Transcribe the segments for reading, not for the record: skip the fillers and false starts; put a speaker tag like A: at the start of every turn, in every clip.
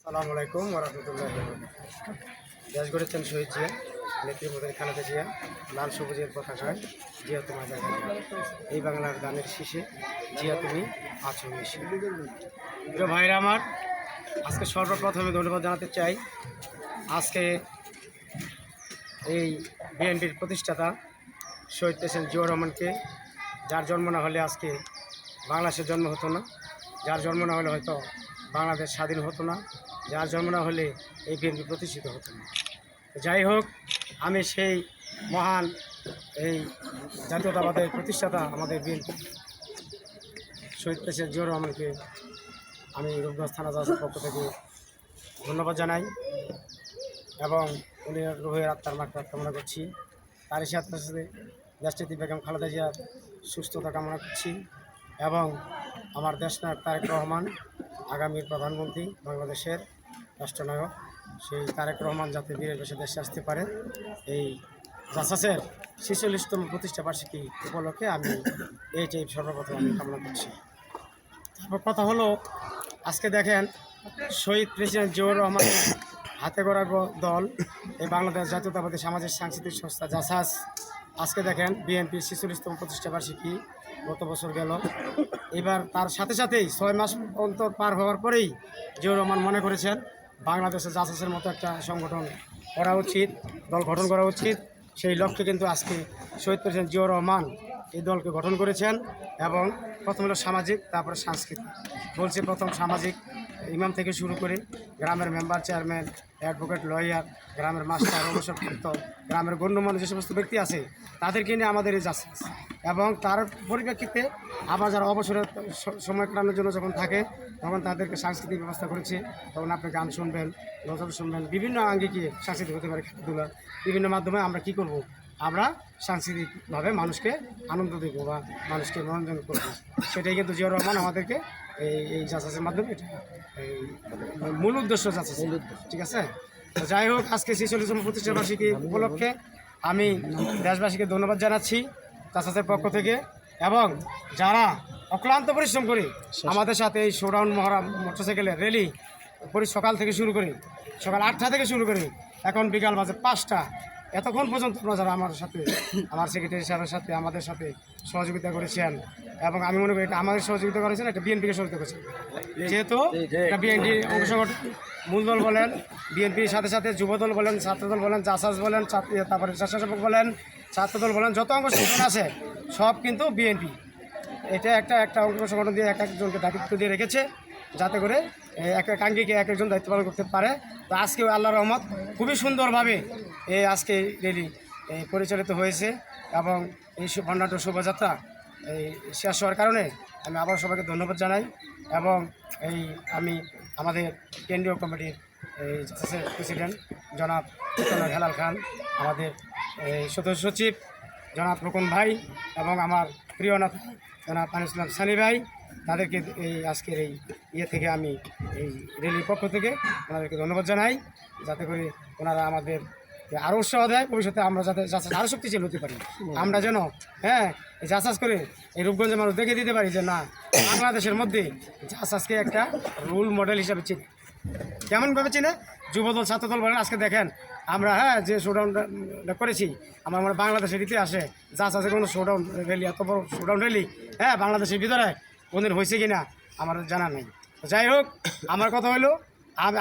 A: আসসালামু আলাইকুম ওরহমতুল্লাহ। দেশ গড়েছেন শহীদ জিয়া, নেত্রী প্রধান খালেদা জিয়া, লাল সবুজের পতাকায় জিয়া তোমার জায়গা। এই বাংলার গানের শীষে জিয়া তুমি আছো মিশে। প্রিয় ভাইরা আমার, আজকে সর্বপ্রথমে ধন্যবাদ জানাতে চাই আজকে এই বিএনপির প্রতিষ্ঠাতা শহীদ প্রেসিডেন্ট জিয়াউর রহমানকে, যার জন্ম না হলে আজকে বাংলাদেশের জন্ম হতো না, যার জন্ম না হলে হয়তো বাংলাদেশ স্বাধীন হতো না, যার জন্ম না হলে এই বিএনপি প্রতিষ্ঠিত হতো না। যাই হোক, আমি সেই মহান এই জাতীয়তাবাদের প্রতিষ্ঠাতা আমাদের বিএনপি শহীদ প্রেসিডেন্ট জিয়াউর রহমানকে আমি রূপগঞ্জ থানা জজের পক্ষ থেকে ধন্যবাদ জানাই এবং উনি রুহের আত্মার মাগফিরাত কামনা করছি। তারই সাথে সাথে দেশনেত্রী বেগম খালেদা জিয়ার সুস্থতা কামনা করছি এবং আমার দেশনায়ক তারেক রহমান, আগামীর প্রধানমন্ত্রী, বাংলাদেশের রাষ্ট্রনায়ক, সেই তারেক রহমান যাতে বীরের বেশে দেশে আসতে পারে, এই জাসাসের 46তম প্রতিষ্ঠা বার্ষিকী উপলক্ষে আমি এইটাই সর্বপ্রথম আমি কামনা করছি। তারপর কথা হলো, আজকে দেখেন শহীদ প্রেসিডেন্ট জিয়াউর রহমানের হাতে গড়া দল এই বাংলাদেশ জাতীয়তাবাদী সামাজিক সাংস্কৃতিক সংস্থা জাসাস, আজকে দেখেন বিএনপির 46তম প্রতিষ্ঠা বার্ষিকী গত বছর গেল। এবার তার সাথে সাথেই 6 মাস অন্তর পার হওয়ার পরেই জিয়াউর রহমান মনে করেছেন বাংলাদেশে জাসাসের মতো একটা সংগঠন করা উচিত, দল গঠন করা উচিত। সেই লক্ষ্যে কিন্তু আজকে শহীদ প্রেসিডেন্ট জিয়াউর রহমান এই দলকে গঠন করেছেন এবং প্রথম হলো সামাজিক, তারপরে সাংস্কৃতিক। বলছে প্রথম সামাজিক, ইমাম থেকে শুরু করে গ্রামের মেম্বার, চেয়ারম্যান, অ্যাডভোকেট, লয়ার, গ্রামের মাস্টার, অবসরপ্রাপ্ত, গ্রামের গণ্যমান্য যে সমস্ত ব্যক্তি আছে তাদেরকে নিয়ে আমাদের এই জাসাস। এবং তার পরিপ্রেক্ষিতে আবার যারা অবসরের সময় কাটানোর জন্য যখন থাকে তখন তাদেরকে সাংস্কৃতিক ব্যবস্থা করেছে। তখন আপনি গান শুনবেন, গজল শুনবেন, বিভিন্ন আঙ্গিকে সাংস্কৃতিক হতে পারে, খেলাধুলা, বিভিন্ন মাধ্যমে আমরা কি করব, আমরা সাংস্কৃতিকভাবে মানুষকে আনন্দ দেবো বা মানুষকে মনোরঞ্জন করবো। সেটাই কিন্তু জিয়াউর রহমান আমাদেরকে এই জাসাসের মাধ্যমে এটা এই মূল উদ্দেশ্য জাসাস, ঠিক আছে। তো যাই হোক, আজকে 46তম প্রতিষ্ঠা বার্ষিকী উপলক্ষে আমি দেশবাসীকে ধন্যবাদ জানাচ্ছি জাসাসের পক্ষ থেকে, এবং যারা অক্লান্ত পরিশ্রম করে আমাদের সাথে এই শোডাউন মোটরসাইকেলের র্যালি সকাল থেকে শুরু করে, সকাল 8টা থেকে শুরু করে এখন বিকাল বাজে 5টা, এতক্ষণ পর্যন্ত আপনারা যারা আমার সাথে, আমার সেক্রেটারি সাহেবের সাথে আমাদের সাথে সহযোগিতা করেছেন, এবং আমি মনে করি এটা আমাদের সহযোগিতা করেছেন, এটা বিএনপিকে সহযোগিতা করেছেন। যেহেতু এটা বিএনপি অংশ মূলদল বলেন, বিএনপির সাথে সাথে যুবদল বলেন, ছাত্রদল বলেন, জাসাস বলেন, তারপরে স্বেচ্ছাসেবক বলেন, ছাত্রদল বলেন, যত অঙ্গ সংগঠন আছে সব কিন্তু বিএনপি। এটা একটা অঙ্গ সংগঠন দিয়ে এক একজনকে দায়িত্ব দিয়ে রেখেছে যাতে করে এক এক আঙ্গিকে এক একজন দায়িত্ব পালন করতে পারে। তো আজকে আল্লাহর রহমত খুবই সুন্দরভাবে আজকে র্যালি পরিচালিত হয়েছে এবং এই বর্ণাঢ্য শোভাযাত্রা শেষ হওয়ার কারণে আমি আবার সবাইকে ধন্যবাদ জানাই। এবং আমি আমাদের কেন্দ্রীয় কমিটির প্রেসিডেন্ট জনাব হেলাল খান, আমাদের সদস্য সচিব জনাব রুকন ভাই, এবং আমার প্রিয় নেতা জনাব আনিস ইসলাম সানি ভাই, তাদেরকে আজকের এই থেকে আমি এই র্যালির পক্ষ থেকে ওনাদেরকে ধন্যবাদ জানাই, যাতে করে ওনারা আমাদের আরও উৎসাহ দেয়, ভবিষ্যতে আমরা যাতে জাসাস আরও শক্তিশালী হতে পারি, আমরা যেন জাসাস করে এই রূপগঞ্জের মানুষ দেখে দিতে পারি যে না, বাংলাদেশের মধ্যে জাসাসকে একটা রোল মডেল হিসাবে চিনি। কেমনভাবে চিনে? যুবদল, ছাত্রদল বলেন। আজকে দেখেন আমরা যে শোডাউনটা করেছি, আমার মনে বাংলাদেশের ইতিহাসে জাসাসের কোনো শোডাউন র্যালি, এত বড় শোডাউন র্যালি বাংলাদেশের ভিতরে কোনদিন হয়েছে কি না আমার জানা নেই। যাই হোক, আমার কথা হলো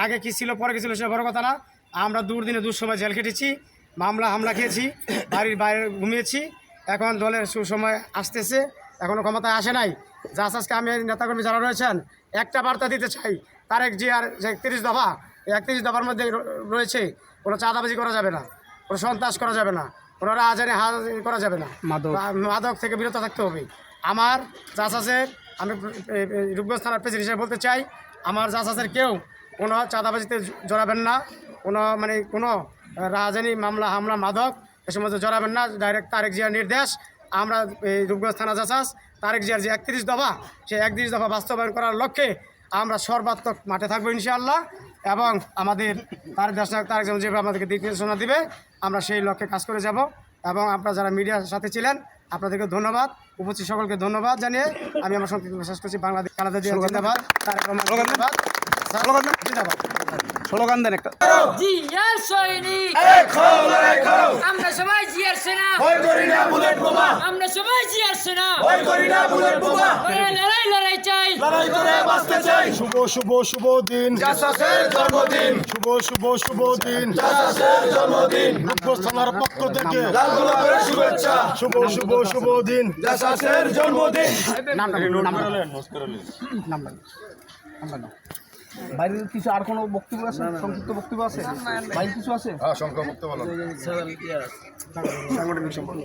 A: আগে কী ছিল পরে কী ছিল সে বড় কথা না। আমরা দুর্দিনে দুঃসময় জেল খেটেছি, মামলা হামলা খেয়েছি, বাড়ির বাইরে ঘুমিয়েছি। এখন দলের সুসময় আসতেছে, এখনও ক্ষমতায় আসে নাই। জাসাসকে আমি নেতাকর্মী যারা রয়েছেন একটা বার্তা দিতে চাই, তারেক জিয়ার যে 31 দফা, এই 31 দফার মধ্যে রয়েছে কোনো চাঁদাবাজি করা যাবে না, কোনো সন্ত্রাস করা যাবে না, কোনো রাজহানি করা যাবে না, মাদক থেকে বিরত থাকতে হবে। আমার জাসাসের, আমি রূপগঞ্জ থানার প্রেসিডেন্ট হিসেবে বলতে চাই, আমার জাসাসের কেউ কোনো চাঁদাবাজিতে জড়াবেন না, কোনো রাজহানি, মামলা হামলা, মাদক এসব মধ্যে জড়াবেন না। ডাইরেক্ট তারেক জিয়ার নির্দেশ, আমরা এই রূপগঞ্জ থানা জাসাস তারেক জিয়ার যে 31 দফা, সেই 31 দফা বাস্তবায়ন করার লক্ষ্যে আমরা সর্বাত্মক মাঠে থাকবো ইনশাআল্লাহ। এবং আমাদের তারেক যেভাবে আমাদেরকে দিক নির্দেশনা দিবে, আমরা সেই লক্ষ্যে কাজ করে যাব। এবং আপনারা যারা মিডিয়ার সাথে ছিলেন আপনাদেরকে ধন্যবাদ, উপস্থিত সকলকে ধন্যবাদ জানিয়ে আমি আমার সংক্ষিপ্ত শেষ করছি। বাংলাদেশ খালেদা জিয়া জিন্দাবাদ, তারেক রহমান জিন্দাবাদ, জিন্দাবাদ।
B: স্লোগান দেন একটা।
C: জিয়ার সৈনিক আমরা সবাই জিয়ার সেনা আমরা সবাই জিয়ার সেনা লড়াই লড়াই চাই
B: শুভ শুভ শুভ দিন, শুভ শুভ শুভ দিন, রূপগঞ্জ থানার পক্ষ থেকে শুভ শুভ শুভ দিন। বাইরের কিছু আর কোনো বক্তব্য আছে? সংক্ষিপ্ত বক্তব্য আছে? বাইরে কিছু আছে?
D: সংখ্যা বক্তব্য
B: সাংগঠনিক সম্পর্ক